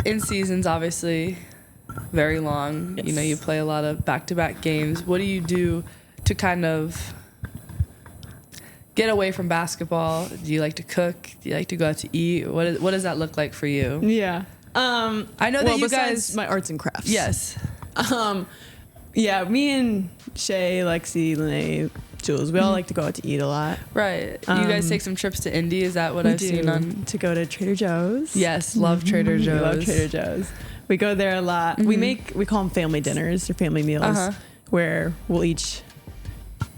in seasons, obviously, very long. Yes. You know, you play a lot of back-to-back games. What do you do to kind of get away from basketball? Do you like to cook? Do you like to go out to eat? What does that look like for you? Yeah. I know that you guys... my arts and crafts. Yes. Yeah, me and Shay, Lexi, Lene, Jules, we all like to go out to eat a lot. Right. You guys take some trips to Indy. Is that what I've seen on? To go to Trader Joe's. Yes, love Trader Joe's. We love Trader Joe's. We go there a lot. We call them family dinners or family meals, where we'll each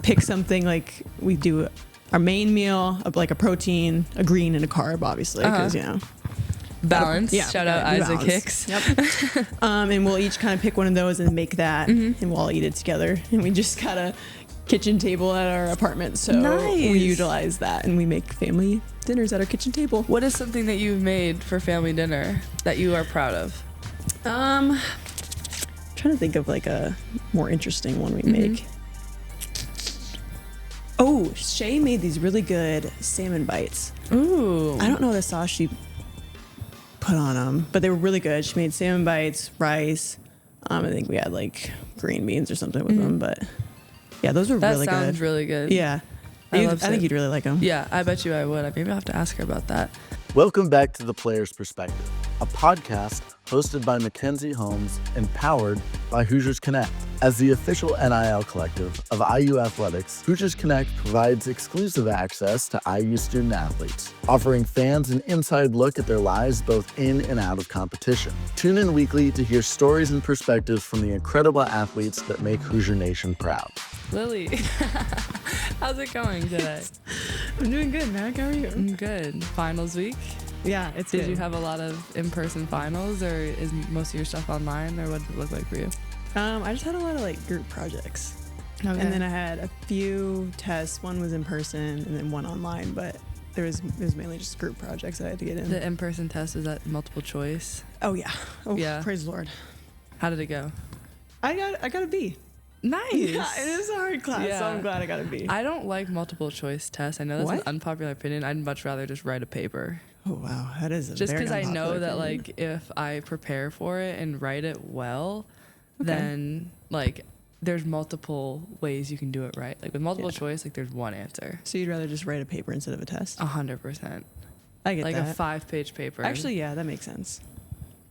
pick something. Like we do our main meal, like a protein, a green, and a carb, obviously, because balance. Yeah, Shout out Isaac balance. Hicks. Yep. And we'll each kind of pick one of those and make that, and we'll all eat it together. And we just got a kitchen table at our apartment, so we utilize that, and we make family dinners at our kitchen table. What is something that you've made for family dinner that you are proud of? Trying to think of like a more interesting one we make. Oh, Shay made these really good salmon bites. Ooh. I don't know the sauce she put on them, but they were really good. She made salmon bites, rice. I think we had like green beans or something with them, but yeah, those were really good. That sounds really good. Yeah. I think you'd really like them. Yeah, I bet you I would. Maybe I'll have to ask her about that. Welcome back to The Player's Perspective, a podcast hosted by Mackenzie Holmes and powered by Hoosiers Connect. As the official NIL collective of IU Athletics, Hoosiers Connect provides exclusive access to IU student athletes, offering fans an inside look at their lives both in and out of competition. Tune in weekly to hear stories and perspectives from the incredible athletes that make Hoosier Nation proud. Lily, how's it going today? I'm doing good, Mac. How are you? I'm good. Finals week? Yeah, it's good. Did you have a lot of in-person finals, or is most of your stuff online, or what did it look like for you? I just had a lot of like group projects. Okay. And then I had a few tests. One was in person and then one online, but it was mainly just group projects I had to get in. The in-person test, is that multiple choice? Oh yeah. Oh yeah. Praise the Lord. How did it go? I got a B. Nice. Yeah, it is a hard class, so I'm glad I got a B. I don't like multiple choice tests. I know that's an unpopular opinion. I'd much rather just write a paper. Oh wow, that is just because I know that like if I prepare for it and write it well, then like there's multiple ways you can do it right. Like with multiple choice, like there's one answer. So you'd rather just write a paper instead of a test? 100%. I get like that. Like a 5-page paper. Actually, yeah, that makes sense.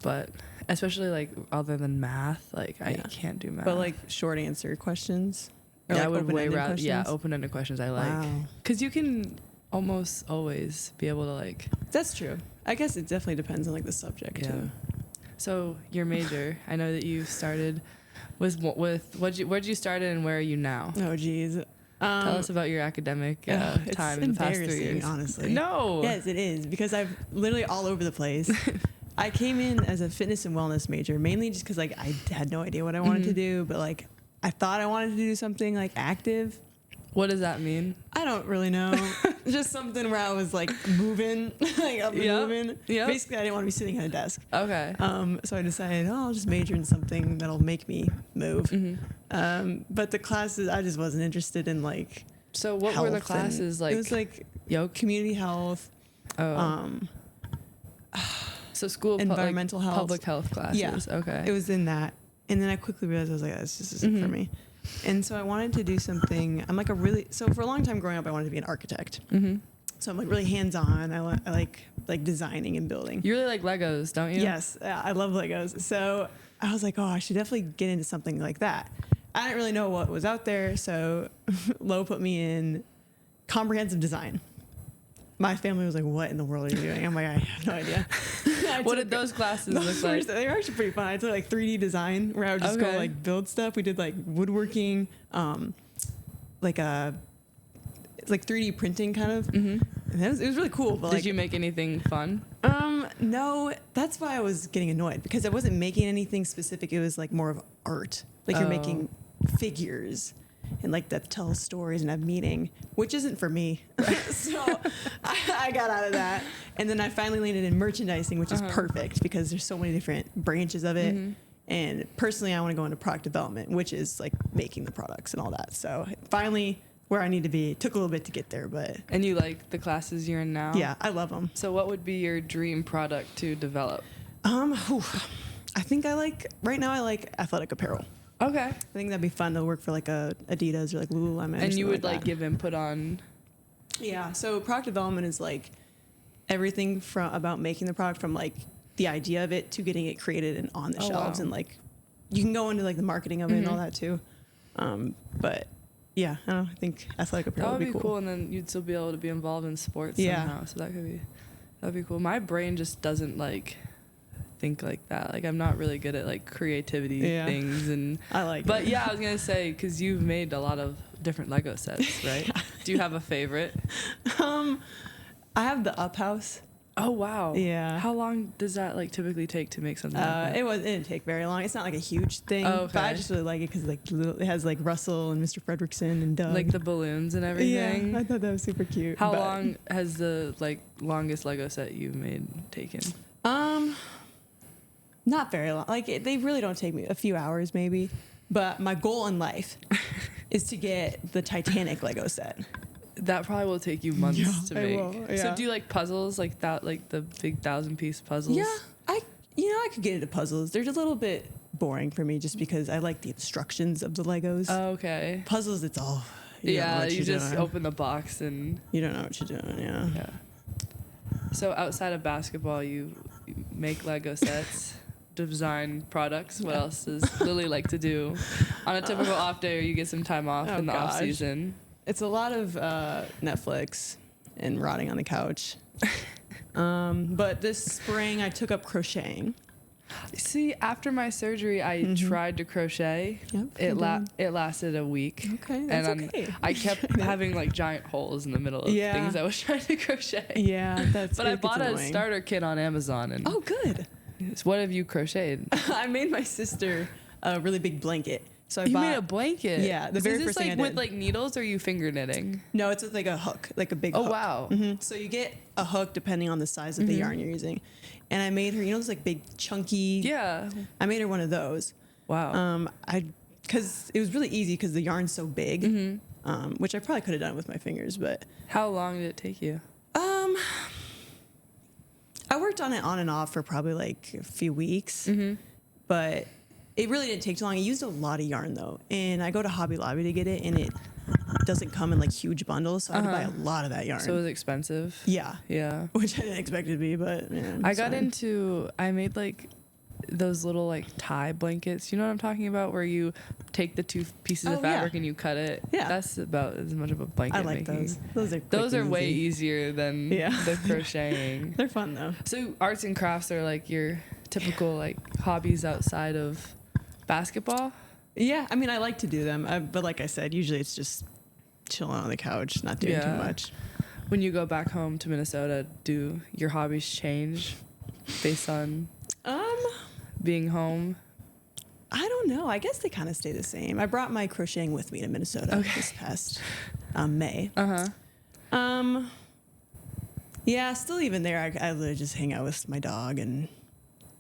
But especially like other than math, like I can't do math. But like short answer questions. Or like I would way rather questions? open-ended questions I like. Wow. Because you can almost always be able to like. That's true. I guess it definitely depends on like the subject too. So your major, I know that you started with where'd you start and where are you now? Oh geez. Tell us about your academic time in the past 3 years. Honestly. No. Yes, it is, because I've literally all over the place. I came in as a fitness and wellness major, mainly just because like I had no idea what I wanted to do, but like I thought I wanted to do something like active. What does that mean? I don't really know. Just something where I was like moving, like up and moving. Yep. Basically, I didn't want to be sitting at a desk. Okay. So I decided, I'll just major in something that'll make me move. But the classes, I just wasn't interested in like. So what were the classes like? It was like community health. So school environmental health, public health classes. Yeah. Okay. It was in that, and then I quickly realized I was like, this just isn't for me. And so I wanted to do something. I'm like so for a long time growing up, I wanted to be an architect. So I'm like really hands-on. I like designing and building. You really like Legos, don't you? Yes, I love Legos. So I was like, I should definitely get into something like that. I didn't really know what was out there, so Lo put me in comprehensive design. My family was like, what in the world are you doing? I'm like, I have no idea. What did those classes look like? They were actually pretty fun. I took like 3D design, where I would just go like build stuff. We did like woodworking, like 3D printing kind of. And it was really cool. But did you make anything fun? No, that's why I was getting annoyed, because I wasn't making anything specific. It was like more of art. Like you're making figures and like that tell stories and have meaning, which isn't for me. So I got out of that. And then I finally landed in merchandising, which is perfect because there's so many different branches of it. And personally, I want to go into product development, which is like making the products and all that. So finally where I need to be. It took a little bit to get there, but. And you like the classes you're in now? Yeah, I love them. So what would be your dream product to develop? I think right now I like athletic apparel. Okay. I think that'd be fun to work for like a Adidas or like Lululemon. And you would like give input on. Yeah. So product development is like everything about making the product, from like the idea of it to getting it created and on the shelves. Wow. And like you can go into like the marketing of it and all that too. But yeah, I don't know, I think athletic apparel That would be cool. and then you'd still be able to be involved in sports Yeah. somehow. So that'd be cool. My brain just doesn't think like that. Like, I'm not really good at like creativity things, and I like but it. yeah, I was gonna say, because you've made a lot of different Lego sets, right? Do you have a favorite? I have the Up House. Oh wow. Yeah. How long does that like typically take to make something like that? It didn't take very long. It's not like a huge thing, Oh, but I okay. just really like it because like it has like Russell and Mr. Fredrickson and Doug. Like the balloons and everything. Yeah, I thought that was super cute. How but- long has the longest Lego set you've made taken? Not very long. Like they really don't take me a few hours maybe. But my goal in life is to get the Titanic Lego set. That probably will take you months to I make. will, So yeah. do you like puzzles like that, like the big 1,000-piece puzzles? Yeah, I could get into puzzles. They're a little bit boring for me just because I like the instructions of the Legos. Oh, okay. Puzzles, it's all. You don't know Yeah, what you you're just doing. open the box and You don't know what you're doing. Yeah. yeah. So outside of basketball, you make Lego sets, design products. What else does Lily like to do on a typical off day, or you get some time off in the off gosh. season? It's a lot of Netflix and rotting on the couch. But this spring I took up crocheting. See, after my surgery, I tried to crochet. Yep, It you did. it lasted a week. Okay, and that's then okay. I kept having like giant holes in the middle of Yeah. things I was trying to crochet. Yeah, that's. But I bought a starter kit on Amazon, and Oh, good. what have you crocheted? I made my sister a really big blanket. So I You bought. made a blanket. Yeah, the Is very this first thing like I with did. like needles, or are you finger knitting? No, it's with like a hook, like a big Oh hook. wow. So you get a hook depending on the size of the yarn you're using. And I made her, those like big chunky. Yeah. I made her one of those. Wow. Because it was really easy because the yarn's so big, which I probably could have done with my fingers, but How long did it take you? I worked on it on and off for probably like a few weeks, but it really didn't take too long. I used a lot of yarn though, and I go to Hobby Lobby to get it, and it doesn't come in like huge bundles, so I had to buy a lot of that yarn. So it was expensive. Yeah, Yeah. which I didn't expect it to be, but yeah, I it's got fine. I made like those little like tie blankets. You know what I'm talking about? Where you take the two pieces of Oh, yeah. fabric and you cut it. Yeah. That's about as much of a blanket I like making. those. Those are Those quick are and way easy. easier than Yeah. the crocheting. They're fun though. So arts and crafts are like your typical like hobbies outside of basketball? Yeah, I mean, I like to do them, but like I said, usually it's just chilling on the couch, not doing too Yeah. much. When you go back home to Minnesota, do your hobbies change based on being home? I don't know. I guess they kind of stay the same. I brought my crocheting with me to Minnesota this past May. Yeah, still even there, I literally just hang out with my dog and.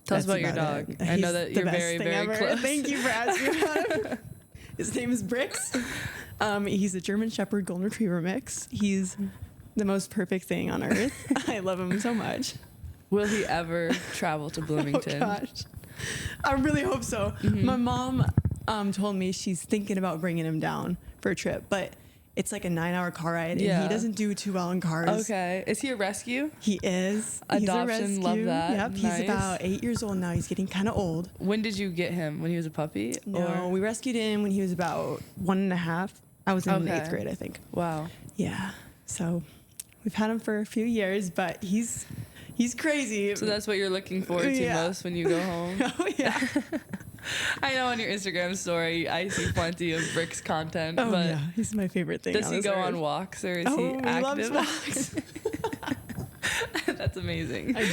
Tell us that's about your about dog. it. I know He's that the you're best very, thing very ever. close. Thank you for asking about him. His name is Brix. He's a German Shepherd Golden Retriever mix. He's the most perfect thing on earth. I love him so much. Will he ever travel to Bloomington? Oh gosh, I really hope so. My mom told me she's thinking about bringing him down for a trip, but it's like a 9-hour car ride, and Yeah. he doesn't do too well in cars. Okay. Is he a rescue? He is. He's a Adoption, rescue. love that. Yep, he's Nice. about 8 years old now. He's getting kind of old. When did you get him? When he was a puppy? No, Or? we rescued him when he was about 1.5. I was in Okay. 8th grade, I think. Wow. Yeah. So we've had him for a few years, but he's crazy. So that's what you're looking forward to Yeah. most when you go home? Oh yeah. I know on your Instagram story, I see plenty of Rick's content, Oh but yeah. He's my favorite thing. does on he this go earth. on walks or is Oh, he he active? loves walks. That's amazing. I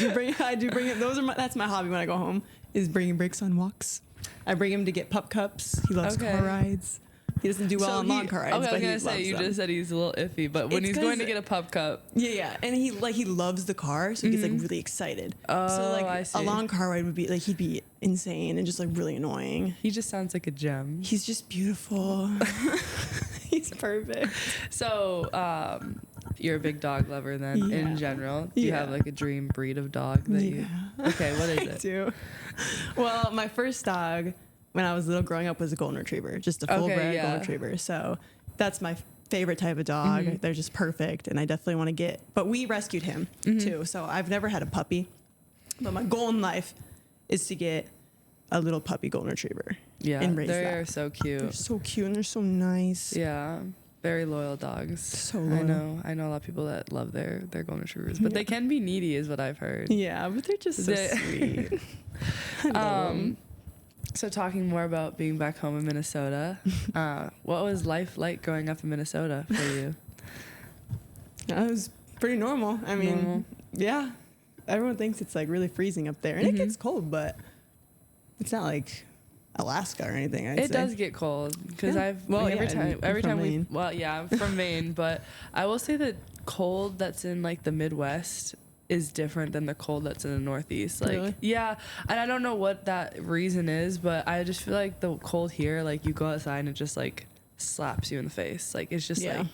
do bring him. That's my hobby when I go home, is bringing Brix on walks. I bring him to get pup cups. He loves Okay. car rides. He doesn't do well on long car rides, okay, I but was he gonna loves say, you them. just said he's a little iffy, but when It's he's going to 'cause- get a pup cup, Yeah, and he loves the car, so he gets like really excited. Oh, so like I see. a long car ride would be like he'd be insane and just like really annoying. he just sounds like a gem. He's just beautiful. He's perfect. So, you're a big dog lover then in general. Do you have like a dream breed of dog that you? Okay, what is it? I do. Well, my first dog when I was little growing up was a golden retriever, just a full bred golden retriever. So that's my favorite type of dog. They're just perfect, and I definitely want to get. But we rescued him too, so I've never had a puppy. But my goal in life is to get a little puppy golden retriever. Yeah, and raise they're that. so cute. They're so cute and they're so nice. Yeah, very loyal dogs. So loyal. I know a lot of people that love their golden retrievers, but they can be needy, is what I've heard. Yeah, but they're just so sweet. So talking more about being back home in Minnesota, what was life like growing up in Minnesota for you? That was pretty normal. I mean, yeah, everyone thinks it's like really freezing up there, and it gets cold, but it's not like Alaska or anything. It does get cold because every time I'm from Maine, but I will say that cold that's in like the Midwest is different than the cold that's in the Northeast. Like, really? Yeah, and I don't know what that reason is, but I just feel like the cold here, like you go outside and it just like slaps you in the face. Like it's just like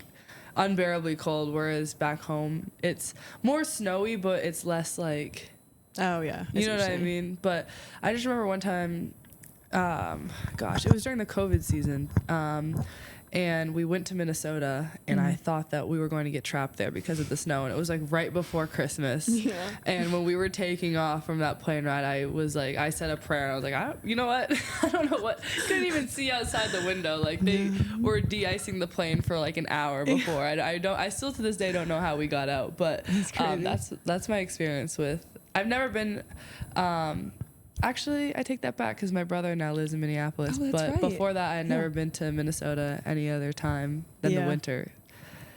unbearably cold. Whereas back home, it's more snowy, but it's less like. Oh yeah, you know what I mean. But I just remember one time, it was during the COVID season. And we went to Minnesota, and I thought that we were going to get trapped there because of the snow. And it was like right before Christmas. Yeah. And when we were taking off from that plane ride, I said a prayer. And I was like, you know what? I don't know what. Couldn't even see outside the window. Like they were de-icing the plane for like an hour before. I still to this day don't know how we got out. But that's my experience with. I've never been. Actually, I take that back because my brother now lives in Minneapolis. But before that, I had never been to Minnesota any other time than the winter.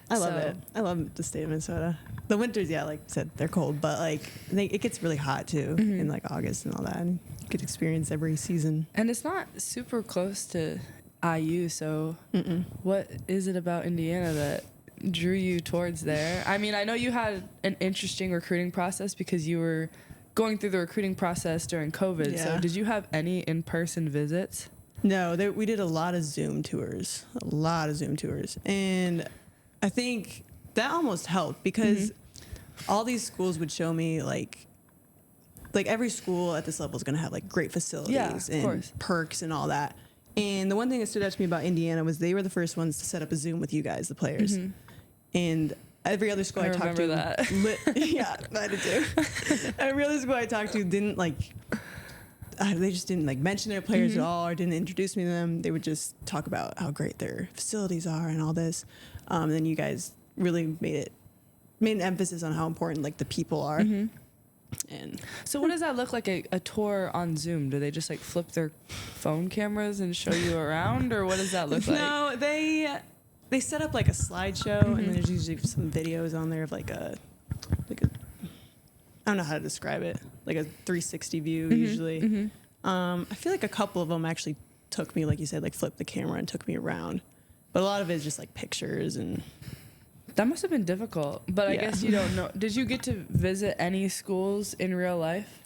I love it. I love the state of Minnesota. The winters, like I said, they're cold, but like it gets really hot too in like August and all that. And you get to experience every season. And it's not super close to IU, so what is it about Indiana that drew you towards there? I mean, I know you had an interesting recruiting process because you were going through the recruiting process during COVID. Yeah. So did you have any in-person visits? No, we did a lot of Zoom tours. And I think that almost helped because all these schools would show me like every school at this level is going to have like great facilities and perks and all that. And the one thing that stood out to me about Indiana was they were the first ones to set up a Zoom with you guys, the players. And every other school I talked to, I did too. Every other school I talked to didn't they just didn't like mention their players at all or didn't introduce me to them. They would just talk about how great their facilities are and all this. And then you guys really made an emphasis on how important like the people are. And so what does that look like, a tour on Zoom? Do they just like flip their phone cameras and show you around, or what does that look like? No, they set up like a slideshow, and then there's usually some videos on there of like a I don't know how to describe it, like a 360 view usually. I feel like a couple of them actually took me, like you said, like flipped the camera and took me around, but a lot of it is just like pictures. And that must have been difficult, but I guess you don't know. Did you get to visit any schools in real life?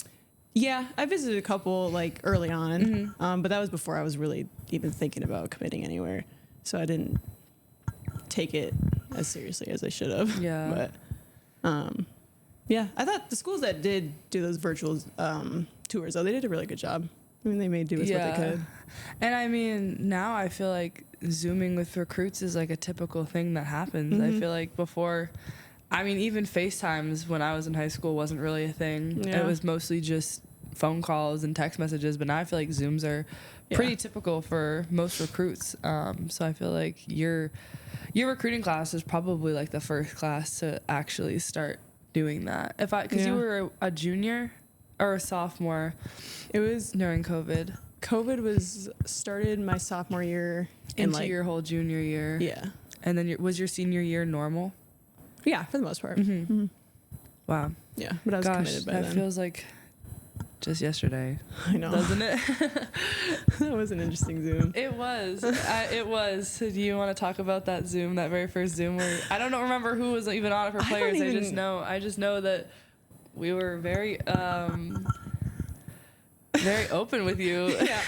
Yeah, I visited a couple like early on, but that was before I was really even thinking about committing anywhere, so I didn't take it as seriously as I should have. Yeah. But I thought the schools that did do those virtual tours, though, they did a really good job. I mean, they made do with what they could. And I mean, now I feel like Zooming with recruits is like a typical thing that happens. I feel like before, I mean, even FaceTimes when I was in high school wasn't really a thing. It was mostly just phone calls and text messages, but now I feel like Zooms are pretty typical for most recruits. So I feel like your recruiting class is probably like the first class to actually start doing that. Because you were a junior or a sophomore. It was during COVID. COVID was started my sophomore year. Into your whole junior year. Yeah. And then was your senior year normal? Yeah, for the most part. Wow. Yeah, but I was committed by then. That feels like just yesterday. I know. Doesn't it? That was an interesting Zoom. It was. It was. So do you want to talk about that Zoom, that very first Zoom where I don't remember who was even on it for players. I just know that we were very very open with you. Yeah.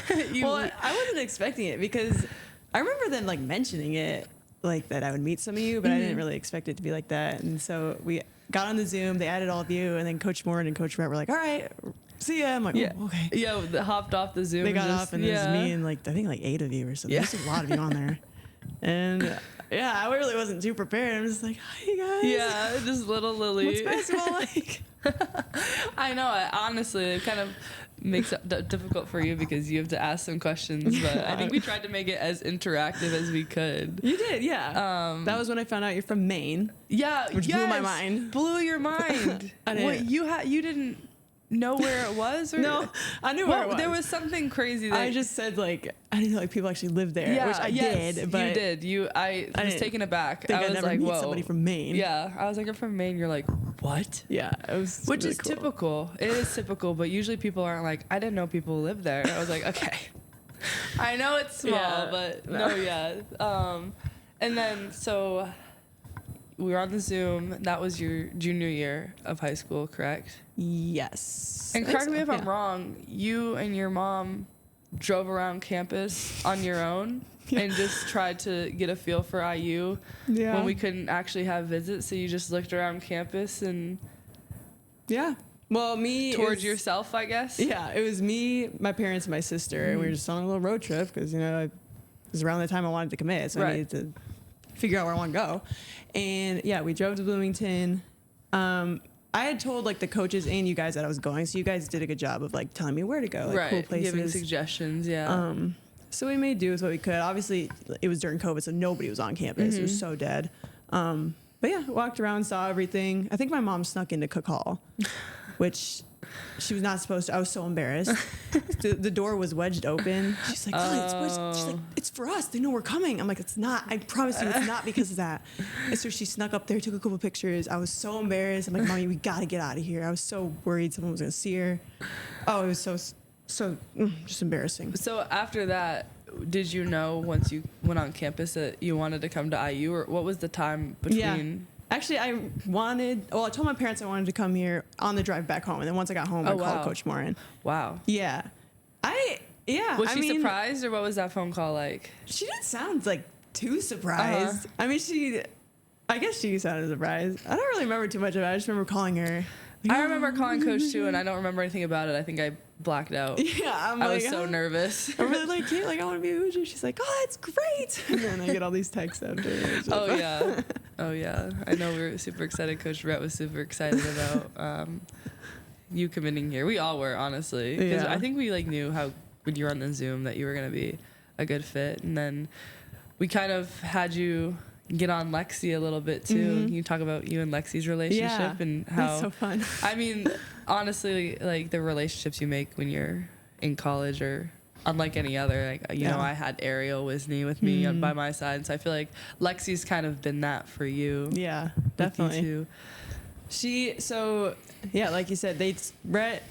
Well, I wasn't expecting it because I remember them like mentioning it like that I would meet some of you, but I didn't really expect it to be like that. And so we got on the Zoom, they added all of you, and then Coach Moore and Coach Brett were like, all right, see ya. I'm like, oh, okay. Yeah, they hopped off the Zoom. They got off, and it was me and like, I think like 8 of you or something. Yeah. There's a lot of you on there. And yeah, I really wasn't too prepared. I'm just like, hi guys. Yeah, just little Lily. What's basketball like? I know. Honestly, it kind of makes it difficult for you because you have to ask some questions. But I think we tried to make it as interactive as we could. You did, yeah. That was when I found out you're from Maine. Yeah, which blew my mind. Blew your mind. I didn't. What, you didn't know where it was? Or? No, I knew where it was. There was something crazy. That I just said like I didn't know like people actually lived there, which I did. But you did. I was taken aback. I was never like, meet whoa, somebody from Maine. Yeah, I was like, I'm from Maine. You're like, what? Yeah, it was. Which really is cool. typical. It is typical, but usually people aren't like, I didn't know people lived there. I was like, okay, I know it's small, but no, yeah. And then so we were on the Zoom. That was your junior year of high school, correct? Yes. And correct me if I'm wrong, you and your mom drove around campus on your own and just tried to get a feel for IU when we couldn't actually have visits. So you just looked around campus and well, towards yourself, I guess. Yeah, it was me, my parents, and my sister, and we were just on a little road trip because it was around the time I wanted to commit, so I needed to figure out where I want to go. And yeah, we drove to Bloomington. I had told like the coaches and you guys that I was going, so you guys did a good job of like telling me where to go, like cool places, giving suggestions. Yeah. So we made do with what we could. Obviously, it was during COVID, so nobody was on campus. It was so dead. But yeah, walked around, saw everything. I think my mom snuck into Cook Hall, which she was not supposed to. I was so embarrassed. The door was wedged open. She's like, Lily, it's wedged. She's like, it's for us. They know we're coming. I'm like, it's not. I promise you, it's not because of that. And so she snuck up there, took a couple pictures. I was so embarrassed. I'm like, Mommy, we got to get out of here. I was so worried someone was going to see her. Oh, it was so just embarrassing. So after that, did you know once you went on campus that you wanted to come to IU, or what was the time between? Yeah. Actually, I told my parents I wanted to come here on the drive back home. And then once I got home, I called Coach Morin. Wow. Yeah. Was she surprised, or what was that phone call like? She didn't sound like too surprised. I mean, I guess she sounded surprised. I don't really remember too much of it. I just remember calling her. I remember calling Coach too, and I don't remember anything about it. I think I blacked out. Yeah, I was so nervous. I'm really like, yeah, like I want to be a Hoosier. She's like, oh, that's great. And then I get all these texts after. Oh yeah. I know we were super excited. Coach Brett was super excited about you committing here. We all were, honestly, because I think we like knew how when you were on the Zoom that you were gonna be a good fit, and then we kind of had you get on Lexi a little bit too. Can you talk about you and Lexi's relationship and how that's so fun? I mean, honestly, like the relationships you make when you're in college are unlike any other. Like you know, I had Ariel Wisney with me by my side, so I feel like Lexi's kind of been that for you. Yeah, definitely. You too. Like you said, Brett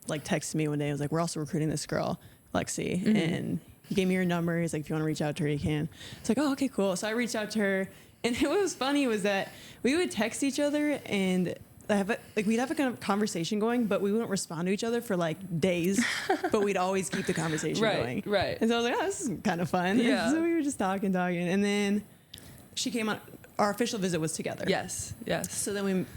like texted me one day. I was like, we're also recruiting this girl, Lexi, and he gave me her number. He's like, if you want to reach out to her, you can. It's like, oh, okay, cool. So I reached out to her, and what was funny was that we would text each other and we'd have a kind of conversation going, but we wouldn't respond to each other for like days, but we'd always keep the conversation going. Right. And so I was like, oh, this is kind of fun. Yeah. And so we were just talking, and then she came on. Our official visit was together. Yes. So then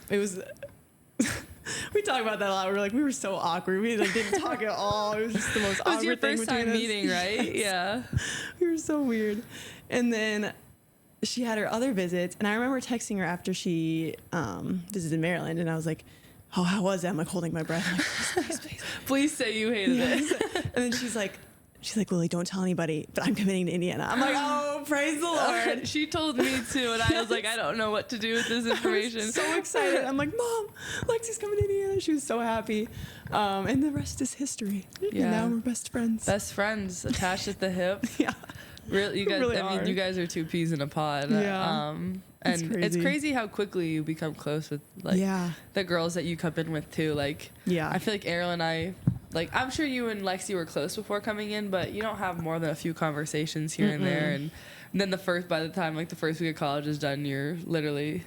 we talk about that a lot. We were so awkward. We like didn't talk at all. It was just the most awkward thing. It was your first time meeting, right? Yes. Yeah. We were so weird. And then she had her other visits, and I remember texting her after she visited Maryland, and I was like, oh, how was it? I'm like holding my breath. I'm like, please. Please say you hated it. And then she's like, Lily, don't tell anybody, but I'm committing to Indiana. I'm like, oh, praise the Lord. She told me too, and I was like, I don't know what to do with this information. I was so excited. I'm like, Mom, Lexi's coming to Indiana. She was so happy. And the rest is history. Yeah. And now we're best friends. Best friends, attached at the hip. Yeah. Really, you guys. Really I mean, you guys are two peas in a pod. Yeah. And it's crazy how quickly you become close with the girls that you come in with too. Like, I feel like Ariel and I. Like, I'm sure you and Lexi were close before coming in, but you don't have more than a few conversations here and there. And then by the time, like, the first week of college is done, you're literally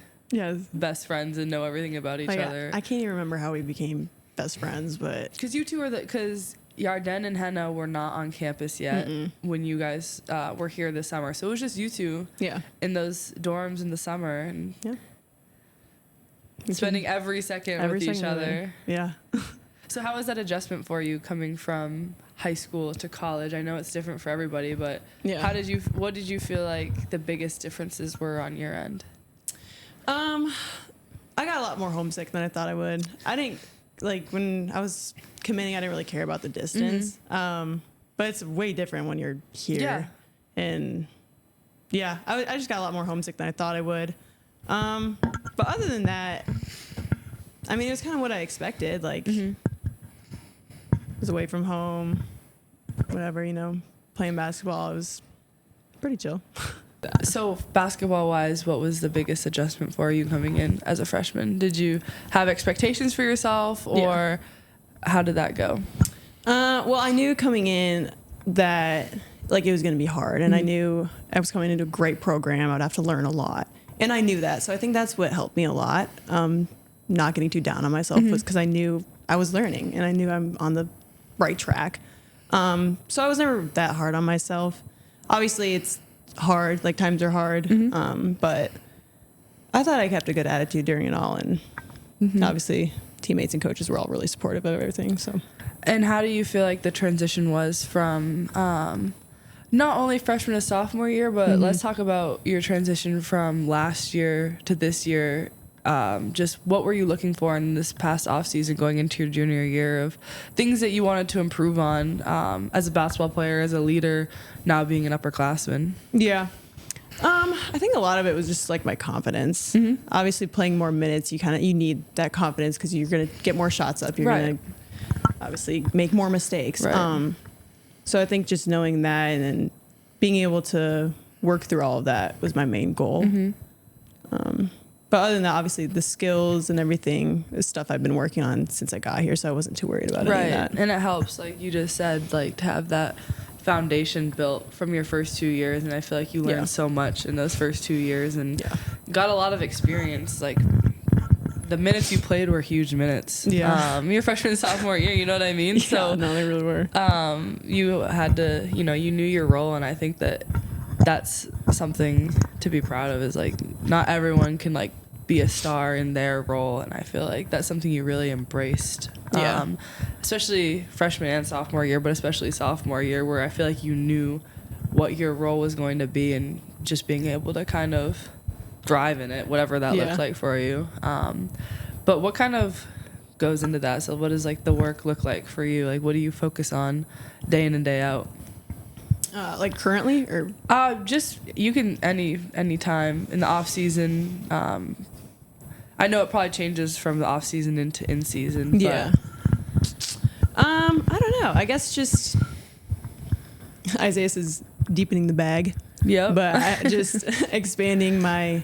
best friends and know everything about each other. I can't even remember how we became best friends, but... Because you two are because Yarden and Henna were not on campus yet when you guys were here this summer. So it was just you two in those dorms in the summer and spending every second with each other. Yeah. So how was that adjustment for you coming from high school to college? I know it's different for everybody, but what did you feel like the biggest differences were on your end? I got a lot more homesick than I thought I would. I didn't, like, when I was committing, I didn't really care about the distance. But it's way different when you're here. Yeah. And I just got a lot more homesick than I thought I would. But other than that, I mean, it was kind of what I expected. Like, I was away from home, whatever, playing basketball. It was pretty chill. So basketball-wise, what was the biggest adjustment for you coming in as a freshman? Did you have expectations for yourself, or how did that go? Well, I knew coming in that, like, it was going to be hard, and I knew I was coming into a great program. I'd have to learn a lot, and I knew that. So I think that's what helped me a lot, not getting too down on myself, was because I knew I was learning, and I knew I'm on the right track. So I was never that hard on myself. Obviously, it's hard, like, times are hard, but I thought I kept a good attitude during it all, and obviously teammates and coaches were all really supportive of everything. So, and how do you feel like the transition was from not only freshman to sophomore year, but let's talk about your transition from last year to this year? Just what were you looking for in this past off season going into your junior year, of things that you wanted to improve on as a basketball player, as a leader, now being an upperclassman? Yeah. I think a lot of it was just like my confidence. Obviously playing more minutes, you need that confidence because you're going to get more shots up. You're going to obviously make more mistakes. Right. So I think just knowing that and then being able to work through all of that was my main goal. But other than that, obviously the skills and everything is stuff I've been working on since I got here, so I wasn't too worried about any of that. And it helps, like you just said, like to have that foundation built from your first 2 years, and I feel like you learned so much in those first 2 years and got a lot of experience. Like the minutes you played were huge minutes. Your freshman and sophomore year, you know what I mean? So no, they really were. You had to, you knew your role, and I think that's something to be proud of, is like not everyone can like be a star in their role, and I feel like that's something you really embraced, especially freshman and sophomore year, but especially sophomore year, where I feel like you knew what your role was going to be, and just being able to kind of thrive in it, whatever that looked like for you. But what kind of goes into that? So what does like the work look like for you? Like what do you focus on day in and day out? Like currently, or just you can any time in the off season. I know it probably changes from the off season into in season. But I don't know. I guess just Isaiah says deepening the bag. Yeah, but just expanding my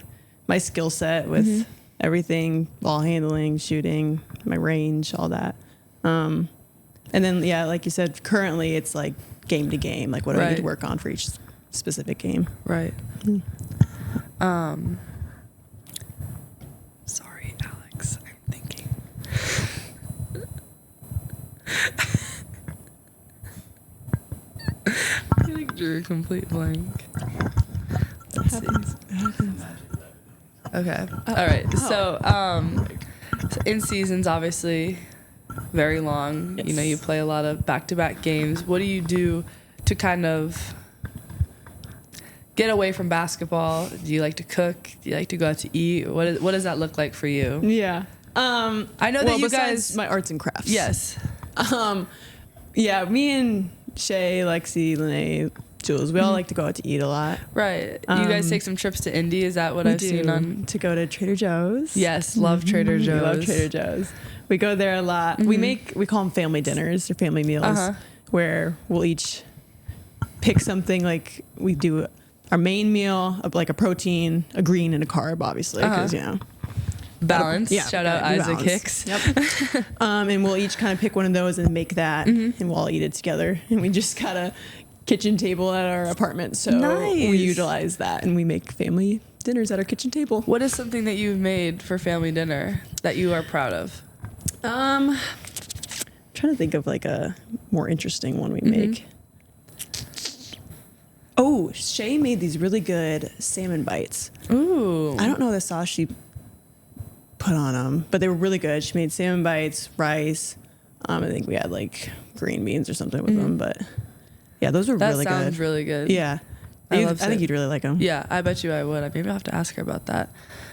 skill set with everything, ball handling, shooting, my range, all that. And then like you said, currently it's like game to game, like what do I need to work on for each specific game. Right. Sorry, Alex, I'm thinking. I like drew a complete blank. Let's see. Okay. All right. So in seasons, obviously very long. Yes. You play a lot of back-to-back games. What do you do to kind of get away from basketball? Do you like to cook? Do you like to go out to eat? What does that look like for you? Yeah. I know that you guys, my arts and crafts. Yes. Me and Shay, Lexi, Lene, Jules, we all like to go out to eat a lot. Right. You guys take some trips to Indy. Is that what I've seen on? To go to Trader Joe's. Yes, love Trader Joe's. We love Trader Joe's. We go there a lot. We call them family dinners or family meals, where we'll each pick something. Like we do our main meal, like a protein, a green, and a carb, obviously, because balance. Shout out Isaac Hicks. Yep. And we'll each kind of pick one of those and make that, and we'll all eat it together. And we just got a kitchen table at our apartment, so we utilize that, and we make family dinners at our kitchen table. What is something that you've made for family dinner that you are proud of? Trying trying to think of like a more interesting one we make. Oh, Shay made these really good salmon bites. Ooh. I don't know the sauce she put on them, but they were really good. She made salmon bites, rice. I think we had like green beans or something with them, but yeah, those were really good. That sounds really good. Yeah. I think you'd really like them. Yeah, I bet you I would. Maybe I'll have to ask her about that.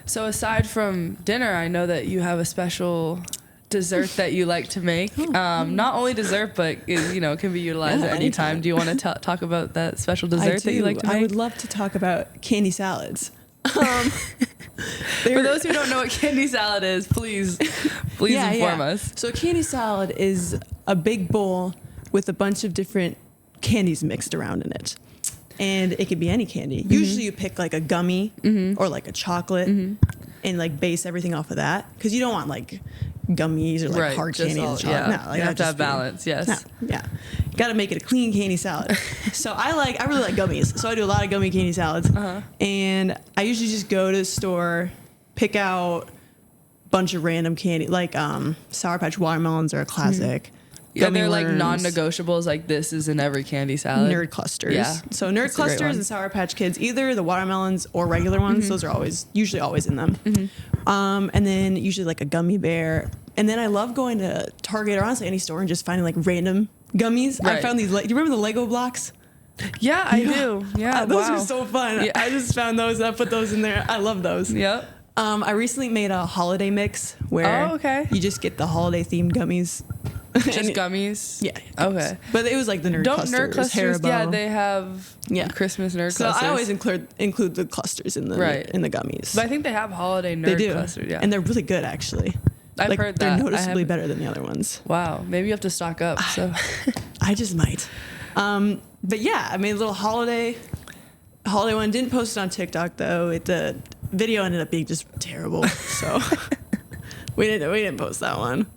So aside from dinner, I know that you have a special dessert that you like to make. Not only dessert, but it can be utilized at any time. Do you want to talk about that special dessert that you like to make? I would love to talk about candy salads. For those who don't know what candy salad is, please inform us. So candy salad is a big bowl with a bunch of different candies mixed around in it. And it could be any candy. Usually you pick like a gummy or like a chocolate and like base everything off of that. Because you don't want like gummies or like hard candy and chocolate. Yeah. No, like you have to have balance, yes. No, yeah. Got to make it a clean candy salad. So I really like gummies. So I do a lot of gummy candy salads. And I usually just go to the store, pick out a bunch of random candy. Like Sour Patch watermelons are a classic. Yeah, they're like non-negotiables. Like this is in every candy salad. Nerd clusters. Yeah. So Nerd clusters and Sour Patch Kids, either the watermelons or regular ones. Those are usually always in them. And then usually like a gummy bear. And then I love going to Target or honestly any store and just finding like random gummies. Right. I found these. Do you remember the Lego blocks? Yeah, I do. Yeah, those were so fun. Yeah. I just found those. I put those in there. I love those. Yep. I recently made a holiday mix where you just get the holiday themed gummies. Just gummies? Yeah. Okay. But it was like the nerd clusters. Nerd clusters, Haribo. yeah, they have Christmas nerd clusters. So I always include the clusters in the gummies. But I think they have holiday nerd clusters, yeah. And they're really good, actually. I've heard that. They're noticeably better than the other ones. Wow. Maybe you have to stock up. So I just might. But yeah, I made a little holiday one. Didn't post it on TikTok, though. The video ended up being just terrible. So we didn't post that one.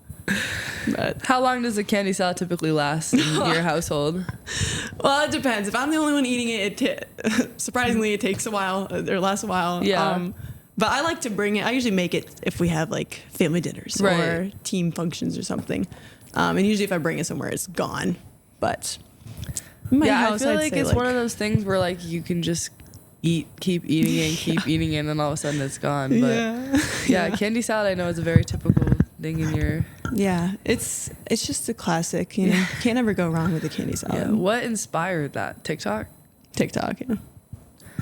But how long does a candy salad typically last in your household? Well, it depends. If I'm the only one eating it, surprisingly, it takes a while or lasts a while. Yeah. But I like to bring it. I usually make it if we have like family dinners or team functions or something. And usually if I bring it somewhere, it's gone. But my house, I feel like it's one of those things where like you can just keep eating it and keep eating it, and then all of a sudden it's gone. But yeah, candy salad I know is a very typical thing in your. Yeah, it's just a classic. You know, can't ever go wrong with a candy salad. Yeah. What inspired that? TikTok.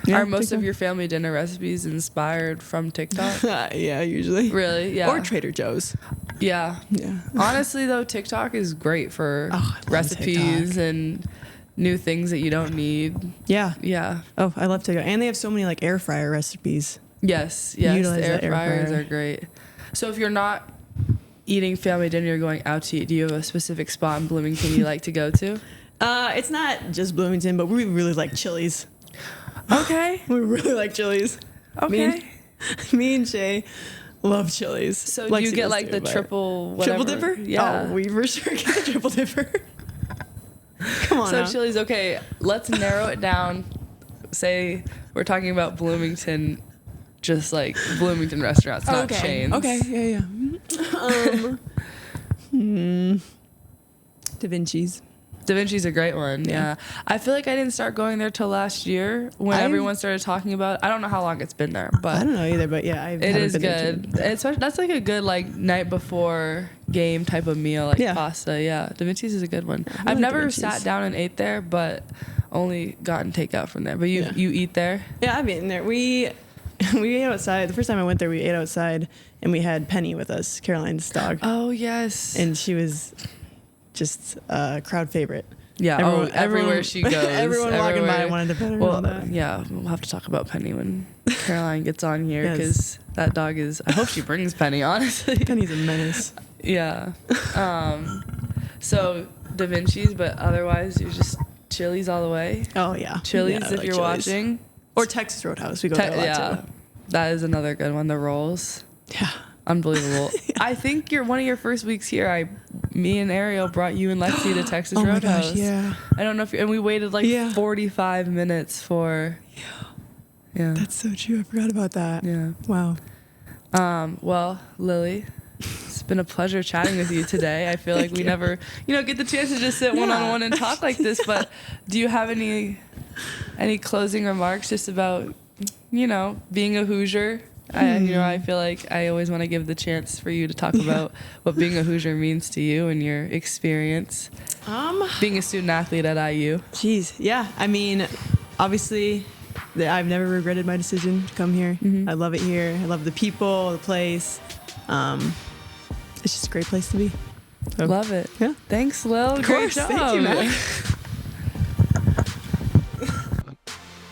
Yeah, are most of your family dinner recipes inspired from TikTok? Yeah, usually. Really? Yeah. Or Trader Joe's. Yeah. Yeah. Honestly, though, TikTok is great for recipes and new things that you don't need. Yeah. Yeah. Oh, I love TikTok. And they have so many like air fryer recipes. Yes. The air fryers are great. So if you're not eating family dinner, you're going out to eat, do you have a specific spot in Bloomington you like to go to? It's not just Bloomington, but we really like Chili's. Okay. We really like Chili's. Okay. Me and Shay love Chili's. So do you get like the triple dipper? Yeah. Oh, we for sure get the triple dipper. Come on. So Chili's, okay, let's narrow it down. Say we're talking about Bloomington, just like Bloomington restaurants, not chains. Okay, yeah. Da Vinci's. Da Vinci's a great one. Yeah. I feel like I didn't start going there till last year when everyone started talking about it. I don't know how long it's been there, but I don't know either. But yeah, it is good. That's like a good like night before game type of meal, like pasta. Yeah, Da Vinci's is a good one. I've never sat down and ate there, but only gotten takeout from there. But you eat there? Yeah, I've eaten there. We ate outside. The first time I went there, we ate outside, and we had Penny with us, Caroline's dog. Oh yes. And she was just a crowd favorite. Yeah, everywhere she goes. Everyone walking by wanted to pet her. Well, yeah, we'll have to talk about Penny when Caroline gets on here, because that dog is. I hope she brings Penny. Honestly, Penny's a menace. Yeah. So Da Vinci's, but otherwise you're just Chili's all the way. Oh yeah, Chili's if you're watching, or Texas Roadhouse. We go there a lot too. That is another good one. The rolls. Yeah. Unbelievable. I think one of your first weeks here, me and Ariel brought you and Lexi to Texas Roadhouse. Gosh, yeah. I don't know if and we waited like 45 minutes for. Yeah. That's so true. I forgot about that. Yeah. Wow. Well, Lily, it's It's been a pleasure chatting with you today. I feel like we never, get the chance to just sit one-on-one and talk like this. But do you have any closing remarks just about, being a Hoosier? I feel like I always want to give the chance for you to talk about what being a Hoosier means to you and your experience being a student athlete at IU. Jeez, yeah. I mean, obviously, I've never regretted my decision to come here. Mm-hmm. I love it here. I love the people, the place. It's just a great place to be. So, love it. Yeah. Thanks, Lil. Of course. Great job. Thank you, man.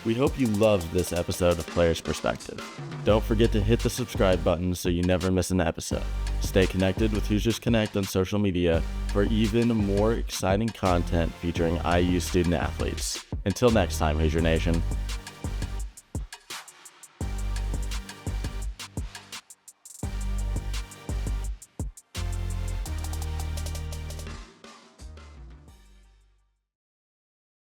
We hope you loved this episode of Players Perspective. Don't forget to hit the subscribe button so you never miss an episode. Stay connected with Hoosiers Connect on social media for even more exciting content featuring IU student athletes. Until next time, Hoosier Nation.